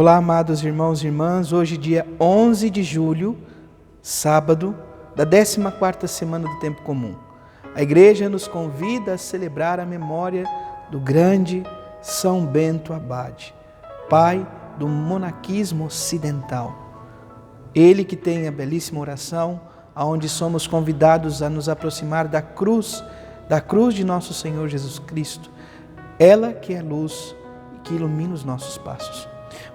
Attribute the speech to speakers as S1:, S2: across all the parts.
S1: Olá, amados irmãos e irmãs, hoje dia 11 de julho, sábado, da 14ª semana do Tempo Comum. A Igreja nos convida a celebrar a memória do grande São Bento Abade, pai do monaquismo ocidental. Ele que tem a belíssima oração, onde somos convidados a nos aproximar da cruz de nosso Senhor Jesus Cristo, ela que é luz e que ilumina os nossos passos.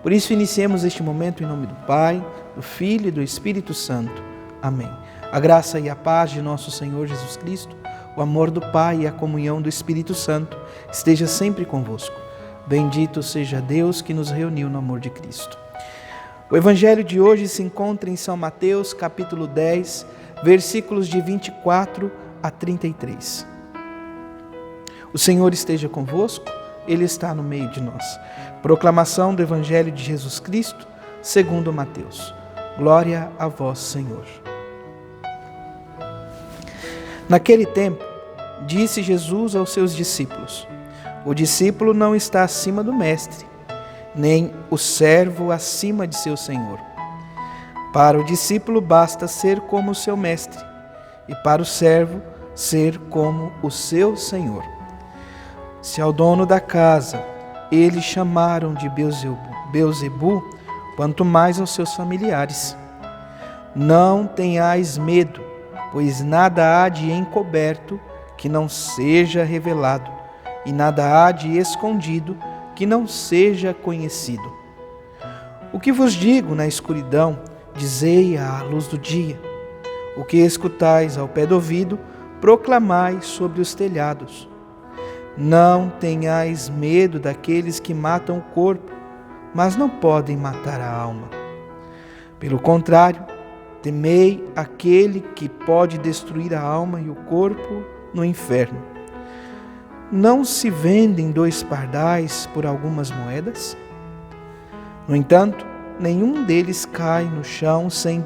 S1: Por isso, iniciemos este momento em nome do Pai, do Filho e do Espírito Santo. Amém. A graça e a paz de nosso Senhor Jesus Cristo, o amor do Pai e a comunhão do Espírito Santo esteja sempre convosco. Bendito seja Deus que nos reuniu no amor de Cristo. O Evangelho de hoje se encontra em São Mateus, capítulo 10, versículos de 24 a 33. O Senhor esteja convosco, Ele está no meio de nós. Proclamação do Evangelho de Jesus Cristo, segundo Mateus. Glória a vós, Senhor. Naquele tempo, disse Jesus aos seus discípulos: o discípulo não está acima do mestre, nem o servo acima de seu senhor. Para o discípulo basta ser como o seu mestre, e para o servo ser como o seu senhor. Se ao dono da casa eles chamaram de Beelzebu, quanto mais aos seus familiares. Não tenhais medo, pois nada há de encoberto que não seja revelado, e nada há de escondido que não seja conhecido. O que vos digo na escuridão, dizei à luz do dia. O que escutais ao pé do ouvido, proclamai sobre os telhados. Não tenhais medo daqueles que matam o corpo, mas não podem matar a alma. Pelo contrário, temei aquele que pode destruir a alma e o corpo no inferno. Não se vendem 2 pardais por algumas moedas? No entanto, nenhum deles cai no chão sem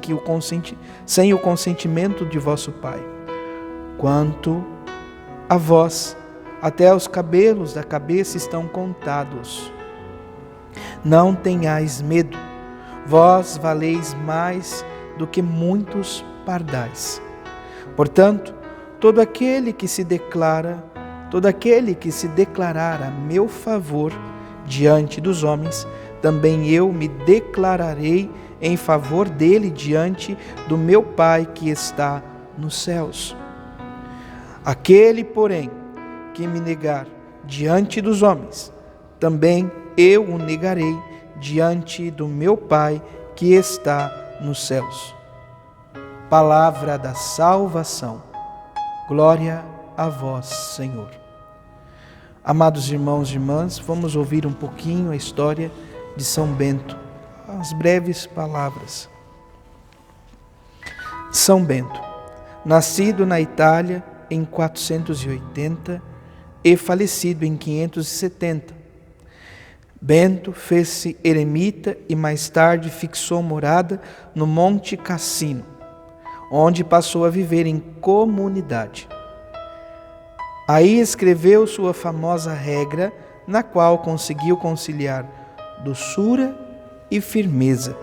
S1: o consentimento de vosso Pai. Quanto a vós, até os cabelos da cabeça estão contados. Não tenhais medo, vós valeis mais do que muitos pardais. Portanto, todo aquele que se declarar a meu favor diante dos homens, também eu me declararei em favor dele diante do meu Pai que está nos céus. Aquele, porém, que me negar diante dos homens, também eu o negarei diante do meu Pai que está nos céus. Palavra da salvação. Glória a vós, Senhor. Amados irmãos e irmãs, vamos ouvir um pouquinho a história de São Bento, as breves palavras. São Bento, nascido na Itália em 480 e falecido em 570. Bento fez-se eremita e mais tarde fixou morada no Monte Cassino, onde passou a viver em comunidade. Aí escreveu sua famosa regra, na qual conseguiu conciliar doçura e firmeza,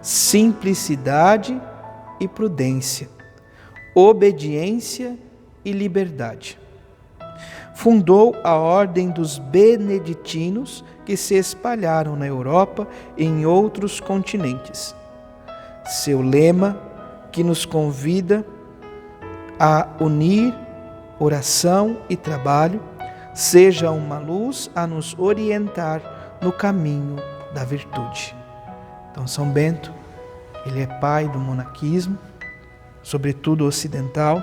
S1: simplicidade e prudência, obediência e liberdade. Fundou a ordem dos beneditinos que se espalharam na Europa e em outros continentes. Seu lema, que nos convida a unir oração e trabalho, seja uma luz a nos orientar no caminho da virtude. Então, São Bento, ele é pai do monaquismo, sobretudo ocidental,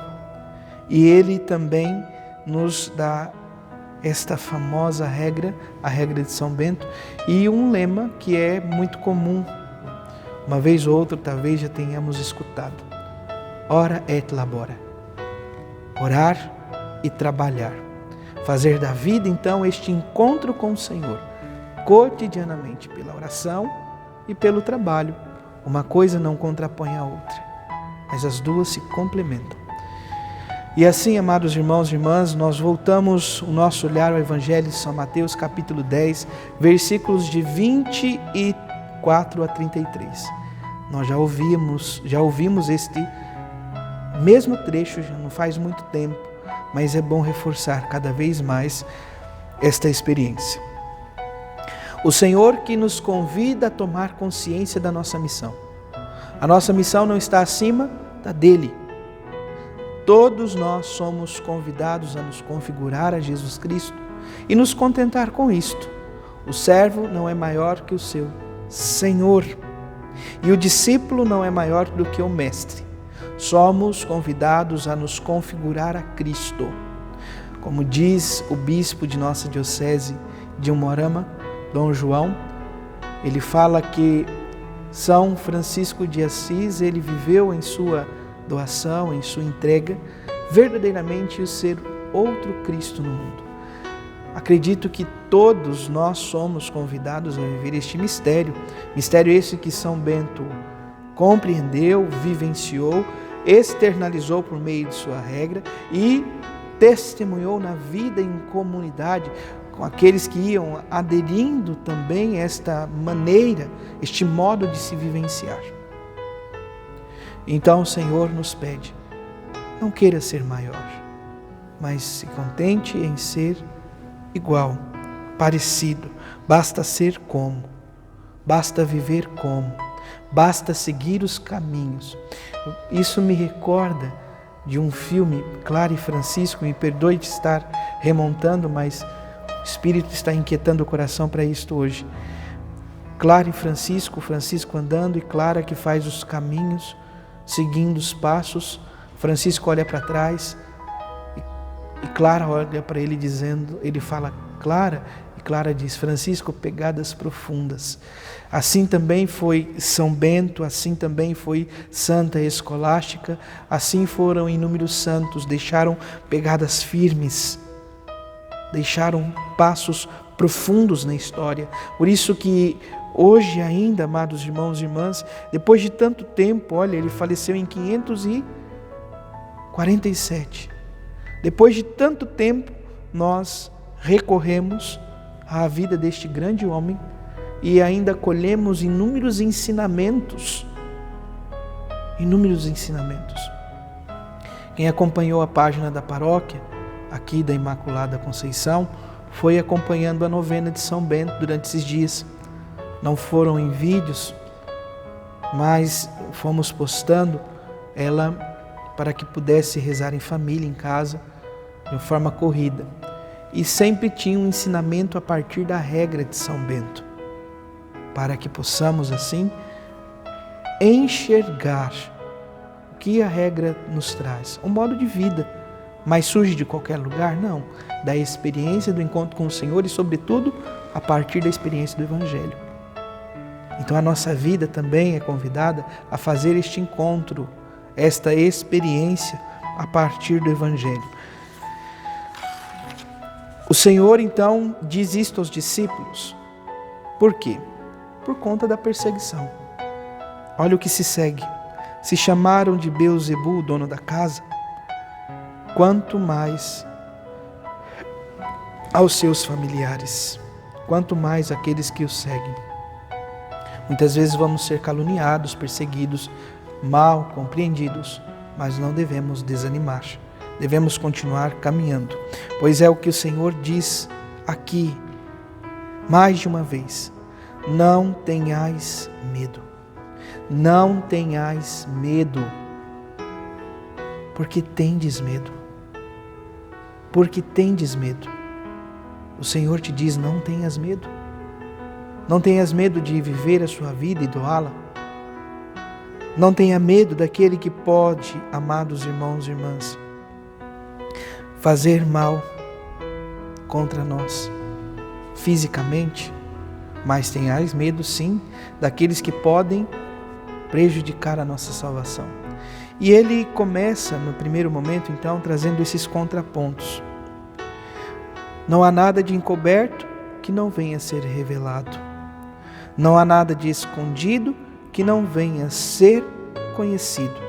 S1: e ele também nos dá esta famosa regra, a regra de São Bento, e um lema que é muito comum. Uma vez ou outra, talvez já tenhamos escutado. Ora et labora. Orar e trabalhar. Fazer da vida, então, este encontro com o Senhor, cotidianamente, pela oração e pelo trabalho. Uma coisa não contrapõe a outra, mas as duas se complementam. E assim, amados irmãos e irmãs, nós voltamos o nosso olhar ao Evangelho de São Mateus, capítulo 10, versículos de 24 34 a 33. Nós já ouvimos este mesmo trecho, já não faz muito tempo, mas é bom reforçar cada vez mais esta experiência. O Senhor que nos convida a tomar consciência da nossa missão. A nossa missão não está acima da dele. Todos nós somos convidados a nos configurar a Jesus Cristo e nos contentar com isto. O servo não é maior que o seu Senhor e o discípulo não é maior do que o mestre. Somos convidados a nos configurar a Cristo. Como diz o bispo de nossa diocese de Umuarama, Dom João, ele fala que São Francisco de Assis, ele viveu em sua doação, em sua entrega, verdadeiramente o ser outro Cristo no mundo. Acredito que todos nós somos convidados a viver este mistério esse que São Bento compreendeu, vivenciou, externalizou por meio de sua regra e testemunhou na vida em comunidade com aqueles que iam aderindo também a esta maneira, este modo de se vivenciar. Então o Senhor nos pede, não queira ser maior, mas se contente em ser igual, parecido. Basta ser como, basta viver como, basta seguir os caminhos. Isso me recorda de um filme, Clara e Francisco, me perdoe de estar remontando, mas o Espírito está inquietando o coração para isto hoje. Clara e Francisco, Francisco andando e Clara que faz os caminhos, seguindo os passos. Francisco olha para trás e Clara olha para ele dizendo, ele fala Clara, e Clara diz, Francisco, pegadas profundas. Assim também foi São Bento, assim também foi Santa Escolástica, assim foram inúmeros santos, deixaram pegadas firmes, deixaram passos profundos na história. Por isso que hoje ainda, amados irmãos e irmãs, depois de tanto tempo, olha, ele faleceu em 547. Depois de tanto tempo, nós recorremos à vida deste grande homem e ainda colhemos inúmeros ensinamentos. Inúmeros ensinamentos. Quem acompanhou a página da paróquia, aqui da Imaculada Conceição, foi acompanhando a novena de São Bento durante esses dias. Não foram em vídeos, mas fomos postando ela para que pudesse rezar em família, em casa, de forma corrida. E sempre tinha um ensinamento a partir da regra de São Bento, para que possamos assim enxergar o que a regra nos traz. Um modo de vida, mas surge de qualquer lugar? Não. Da experiência do encontro com o Senhor e, sobretudo, a partir da experiência do Evangelho. Então a nossa vida também é convidada a fazer este encontro, esta experiência a partir do Evangelho. O Senhor então diz isto aos discípulos. Por quê? Por conta da perseguição. Olha o que se segue. Se chamaram de Beelzebu, o dono da casa, quanto mais aos seus familiares, quanto mais aqueles que o seguem. Muitas vezes vamos ser caluniados, perseguidos, mal compreendidos, mas não devemos desanimar. Devemos continuar caminhando, pois é o que o Senhor diz aqui, mais de uma vez. Não tenhais medo. Não tenhais medo. Porque tendes medo. Porque tendes medo. O Senhor te diz, não tenhas medo. Não tenhas medo de viver a sua vida e doá-la. Não tenha medo daquele que pode, amados irmãos e irmãs, fazer mal contra nós, fisicamente, mas tenhais medo sim daqueles que podem prejudicar a nossa salvação. E ele começa no primeiro momento então trazendo esses contrapontos. Não há nada de encoberto que não venha a ser revelado. Não há nada de escondido que não venha a ser conhecido.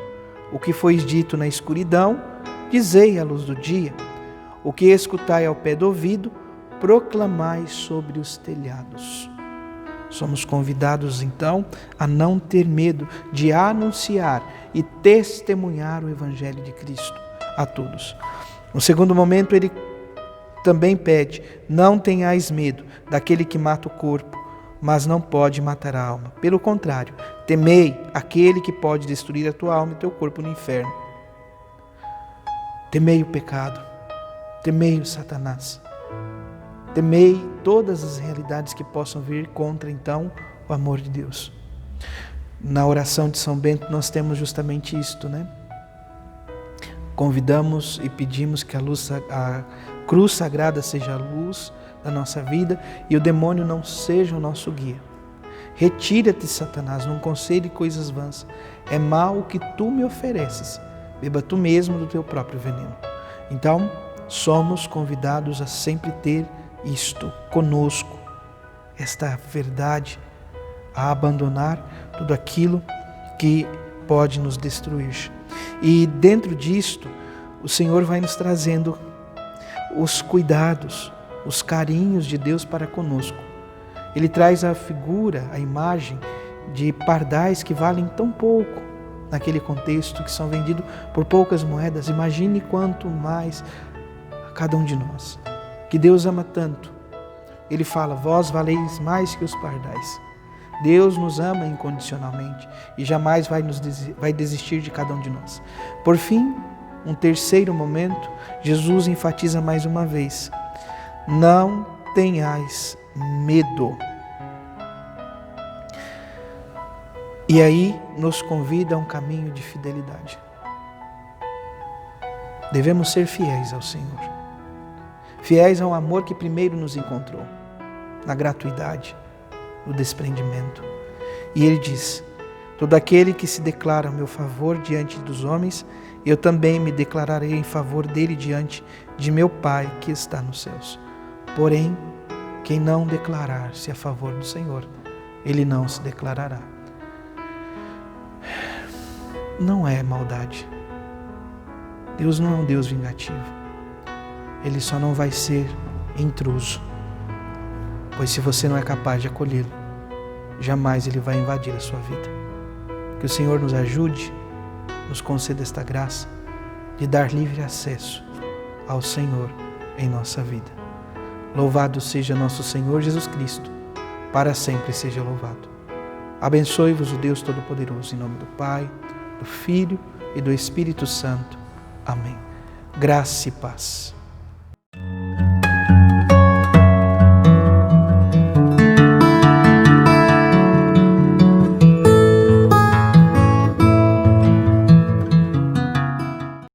S1: O que foi dito na escuridão, dizei à luz do dia. O que escutai ao pé do ouvido, proclamai sobre os telhados. Somos convidados, então, a não ter medo de anunciar e testemunhar o Evangelho de Cristo a todos. No segundo momento, ele também pede: não tenhais medo daquele que mata o corpo, mas não pode matar a alma. Pelo contrário, temei aquele que pode destruir a tua alma e teu corpo no inferno. Temei o pecado, temei o Satanás. Temei todas as realidades que possam vir contra, então, o amor de Deus. Na oração de São Bento nós temos justamente isto, né? Convidamos e pedimos que a cruz sagrada seja a luz da nossa vida e o demônio não seja o nosso guia. Retira-te, Satanás, não concede coisas vãs. É mal o que tu me ofereces. Beba tu mesmo do teu próprio veneno. Então, somos convidados a sempre ter isto conosco, esta verdade, a abandonar tudo aquilo que pode nos destruir. E dentro disto, o Senhor vai nos trazendo os cuidados, os carinhos de Deus para conosco. Ele traz a figura, a imagem de pardais que valem tão pouco naquele contexto, que são vendidos por poucas moedas. Imagine quanto mais a cada um de nós, que Deus ama tanto. Ele fala: vós valeis mais que os pardais. Deus nos ama incondicionalmente e jamais vai desistir de cada um de nós. Por fim, um terceiro momento, Jesus enfatiza mais uma vez: não tenhais medo. E aí nos convida a um caminho de fidelidade. Devemos ser fiéis ao Senhor. Fiéis ao amor que primeiro nos encontrou, na gratuidade, no desprendimento. E ele diz: todo aquele que se declara a meu favor diante dos homens, eu também me declararei em favor dele diante de meu Pai que está nos céus. Porém, quem não declarar-se a favor do Senhor, ele não se declarará. Não é maldade. Deus não é um Deus vingativo. Ele só não vai ser intruso, pois se você não é capaz de acolhê-lo, jamais ele vai invadir a sua vida. Que o Senhor nos ajude, nos conceda esta graça de dar livre acesso ao Senhor em nossa vida. Louvado seja nosso Senhor Jesus Cristo, para sempre seja louvado. Abençoe-vos o Deus Todo-Poderoso, em nome do Pai, do Filho e do Espírito Santo. Amém. Graça e paz.